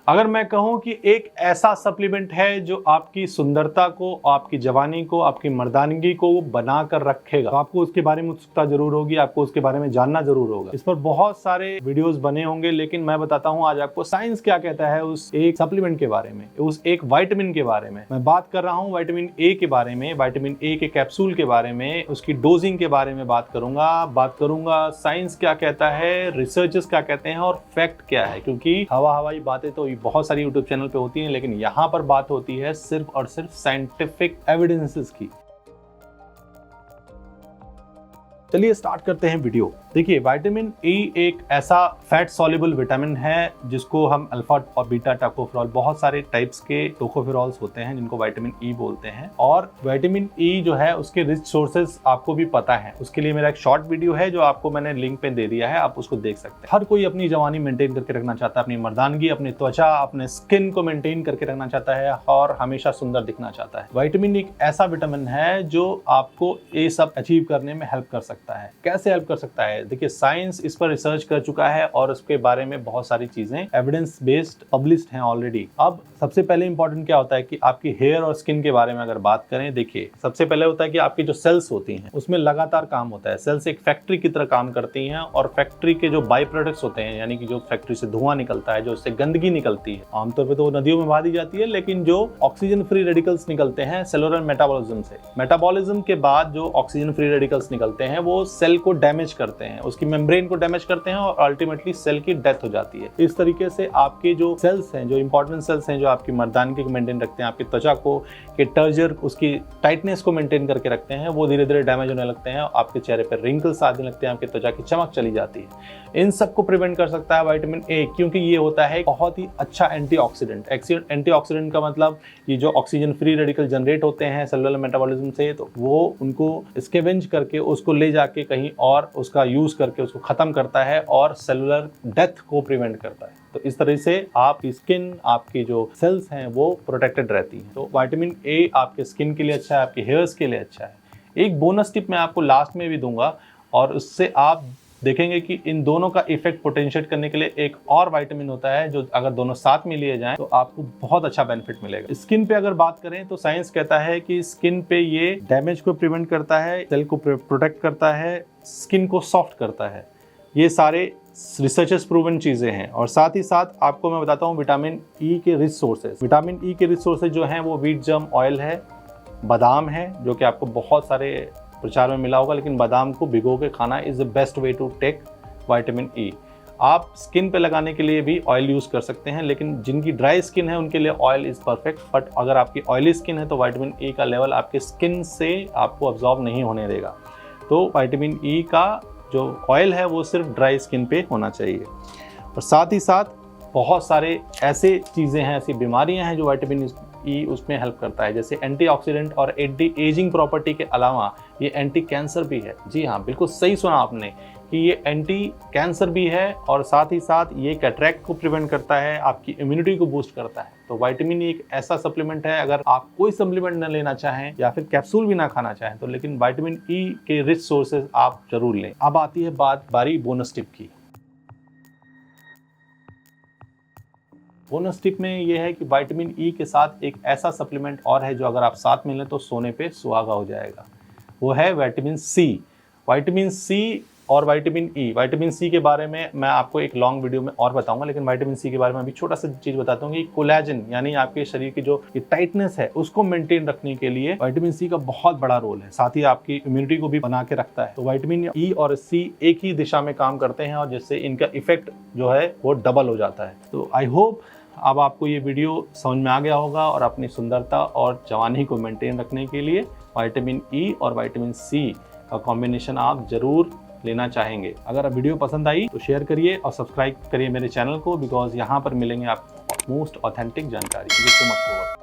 अगर मैं कहूं कि एक ऐसा सप्लीमेंट है जो आपकी सुंदरता को, आपकी जवानी को, आपकी मर्दानगी को बना कर रखेगा, तो आपको उसके बारे में उत्सुकता जरूर होगी, आपको उसके बारे में जानना जरूर होगा। इस पर बहुत सारे वीडियोस बने होंगे, लेकिन मैं बताता हूं आज आपको साइंस क्या कहता है उस एक सप्लीमेंट के बारे में, उस एक विटामिन के बारे में। मैं बात कर रहा हूं विटामिन ए के बारे में, विटामिन ए के कैप्सूल के बारे में, उसकी डोजिंग के बारे में बात करूंगा साइंस क्या कहता है, रिसर्चर्स क्या कहते हैं और फैक्ट क्या है। क्योंकि हवाई बातें तो बहुत सारी यूट्यूब चैनल पे होती हैं, लेकिन यहां पर बात होती है सिर्फ और सिर्फ साइंटिफिक एविडेंसेस की। चलिए स्टार्ट करते हैं वीडियो। देखिए, विटामिन ई एक ऐसा फैट सॉल्युबल विटामिन है जिसको हम अल्फा और बीटा टोकोफेरॉल, बहुत सारे टाइप्स के टोकोफेरॉल्स होते हैं जिनको विटामिन ई बोलते हैं। और विटामिन ई जो है उसके रिच सोर्सेज आपको भी पता है, उसके लिए मेरा एक शॉर्ट वीडियो है जो आपको मैंने लिंक पे दे दिया है, आप उसको देख सकते हैं। हर कोई अपनी जवानी मेंटेन करके रखना चाहता है, अपनी मर्दानगी, अपनी त्वचा, अपने स्किन को मेंटेन करके रखना चाहता है और हमेशा सुंदर दिखना चाहता है। विटामिन एक ऐसा विटामिन है जो आपको ये सब अचीव करने में हेल्प कर सकता है। कैसे हेल्प कर सकता है? देखिए, साइंस इस पर रिसर्च कर चुका है और उसके बारे में बहुत सारी चीजें एविडेंस बेस्ड पब्लिश्ड हैं ऑलरेडी। अब सबसे पहले इंपॉर्टेंट क्या होता है कि आपकी हेयर और स्किन के बारे में अगर बात करें, देखिए सबसे पहले होता है कि आपकी जो सेल्स होती हैं उसमें लगातार काम होता है। सेल्स एक फैक्ट्री की तरह काम करती हैं और फैक्ट्री के जो बाई प्रोडक्ट्स होते हैं, यानी कि जो फैक्ट्री से धुआं निकलता है, जो उससे गंदगी निकलती है, आमतौर पर तो नदियों में बहा दी जाती है, लेकिन जो ऑक्सीजन फ्री रेडिकल्स निकलते हैं सेलुलर मेटाबॉलिज्म से, मेटाबॉलिज्म के बाद जो ऑक्सीजन फ्री रेडिकल्स निकलते हैं वो सेल को डैमेज करते हैं, उसकी मेम्ब्रेन को डैमेज करते हैं और अल्टीमेटली सेल की डेथ हो जाती है। इस तरीके से आपके जो सेल्स हैं, जो इंपॉर्टेंट सेल्स हैं, जो आपकी मर्दानगी को मेंटेन रखते हैं, आपकी त्वचा को के टर्जर, उसकी टाइटनेस को मेंटेन करके रखते हैं, वो धीरे धीरे डैमेज होने लगते हैं, आपके चेहरे पर रिंकल्स आने लगते हैं, आपकी त्वचा की चमक चली जाती है। इन सब को प्रिवेंट कर सकता है विटामिन ए, क्योंकि ये होता है बहुत ही अच्छा एंटीऑक्सीडेंट। एंटीऑक्सीडेंट का मतलब ये जो ऑक्सीजन फ्री रेडिकल जनरेट होते हैं सेलुलर मेटाबॉलिज्म से, तो वो उनको स्कैवेंज करके उसको ले जाके कहीं और उसका यूज करके उसको खत्म करता है और सेलुलर डेथ को प्रिवेंट करता है। तो इस तरह से आपकी स्किन, आपकी जो सेल्स हैं वो प्रोटेक्टेड रहती हैं। तो विटामिन ए आपके स्किन के लिए अच्छा है, आपके हेयर्स के लिए अच्छा है। एक बोनस टिप मैं आपको लास्ट में भी दूंगा और उससे आप देखेंगे कि इन दोनों का इफेक्ट पोटेंशिएट करने के लिए एक और विटामिन होता है जो अगर दोनों साथ में लिए जाएं तो आपको बहुत अच्छा बेनिफिट मिलेगा। स्किन पे अगर बात करें तो साइंस कहता है कि स्किन पे ये डैमेज को प्रिवेंट करता है, सेल को प्रोटेक्ट करता है, स्किन को सॉफ्ट करता है। ये सारे रिसर्चर्स प्रूवन चीजें हैं। और साथ ही साथ आपको मैं बताता हूँ विटामिन ई के रिच सोर्सेज। विटामिन ई के रिच सोर्सेज जो हैं वो व्हीट जर्म ऑयल है, बादाम है, जो कि आपको बहुत सारे प्रचार में मिला होगा, लेकिन बादाम को भिगो के खाना is the best way to take vitamin E. आप स्किन पे लगाने के लिए भी ऑयल यूज कर सकते हैं, लेकिन जिनकी ड्राई स्किन है उनके लिए ऑयल इज परफेक्ट। बट अगर आपकी ऑयली स्किन है तो विटामिन ई का लेवल आपके स्किन से आपको अब्जॉर्ब नहीं होने देगा। तो विटामिन ई का जो ऑयल है वो सिर्फ ड्राई स्किन पे होना चाहिए। और साथ ही साथ बहुत सारे ऐसे चीज़ें हैं, ऐसी बीमारियां हैं जो विटामिन ई उसमें हेल्प करता है, जैसे एंटीऑक्सीडेंट और एंटी एजिंग प्रॉपर्टी के अलावा ये एंटी कैंसर भी है। जी हाँ, बिल्कुल सही सुना आपने कि ये एंटी कैंसर भी है और साथ ही साथ ये कैटरैक्ट को प्रिवेंट करता है, आपकी इम्यूनिटी को बूस्ट करता है। तो विटामिन ई एक ऐसा सप्लीमेंट है, अगर आप कोई सप्लीमेंट न लेना चाहें या फिर कैप्सूल भी ना खाना चाहें तो लेकिन विटामिन ई के रिच सोर्सेज आप जरूर लें। अब आती है बारी बोनस टिप की। बोनस टिप में यह है कि विटामिन ई के साथ एक ऐसा सप्लीमेंट और है जो अगर आप साथ में लें तो सोने पे सुहागा हो जाएगा। वो है विटामिन सी। विटामिन सी और विटामिन ई। विटामिन सी के बारे में मैं आपको एक लॉन्ग वीडियो में और बताऊंगा, लेकिन विटामिन सी के बारे में अभी छोटा सा चीज बताता हूँ कि कोलेजन, यानी आपके शरीर की जो टाइटनेस है उसको मेंटेन रखने के लिए विटामिन सी का बहुत बड़ा रोल है। साथ ही आपकी इम्यूनिटी को भी बना के रखता है। तो विटामिन ई और सी एक ही दिशा में काम करते हैं और जिससे इनका इफेक्ट जो है वो डबल हो जाता है। तो आई होप अब आपको ये वीडियो समझ में आ गया होगा और अपनी सुंदरता और जवानी को मेंटेन रखने के लिए विटामिन ई और विटामिन सी का कॉम्बिनेशन आप जरूर लेना चाहेंगे। अगर वीडियो पसंद आई तो शेयर करिए और सब्सक्राइब करिए मेरे चैनल को, बिकॉज यहाँ पर मिलेंगे आपको मोस्ट ऑथेंटिक जानकारी।